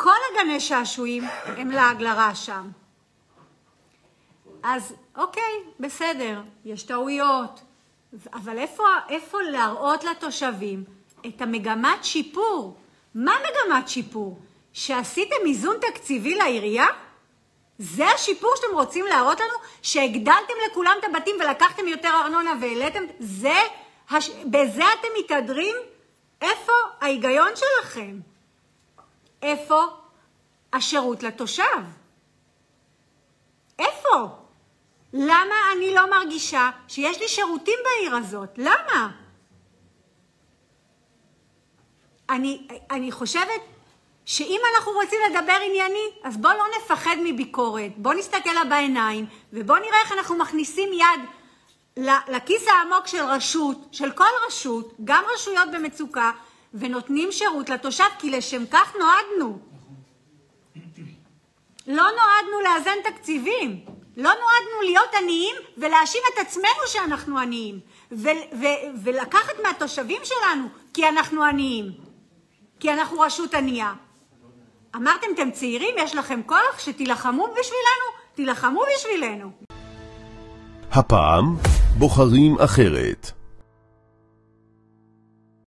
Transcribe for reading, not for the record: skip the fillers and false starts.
כל הגני שעשועים הם לעג לרש שם. אז אוקיי, בסדר, יש טעויות, אבל איפה להראות לתושבים את המגמת שיפור? מה מגמת שיפור? שעשיתם איזון תקציבי לעירייה? זה השיפור שאתם רוצים להראות לנו? שהגדלתם לכולם את הבתים ולקחתם יותר ארנונה והעליתם? בזה אתם מתהדרים? איפה ההיגיון שלכם? איפה השירות לתושב? איפה? למה אני לא מרגישה שיש לי שירותים בעיר הזאת? למה? אני חושבת שאם אנחנו רוצים לדבר ענייני, אז בוא לא נפחד מביקורת, בוא נסתכל לה בעיניים, ובוא נראה איך אנחנו מכניסים יד לכיס העמוק של רשות, של כל רשות, גם רשויות במצוקה, ונותנים שירות לתושב, כי לשם כך נועדנו. לא נועדנו לאזן תקציבים, לא נועדנו להיות עניים ולהאשים את עצמנו שאנחנו עניים, ולקחת מהתושבים שלנו כי אנחנו עניים, כי אנחנו רשות ענייה. אמרתם, אתם צעירים, יש לכם כוח, שתילחמו בשבילנו, תילחמו בשבילנו. הפעם בוחרים אחרת.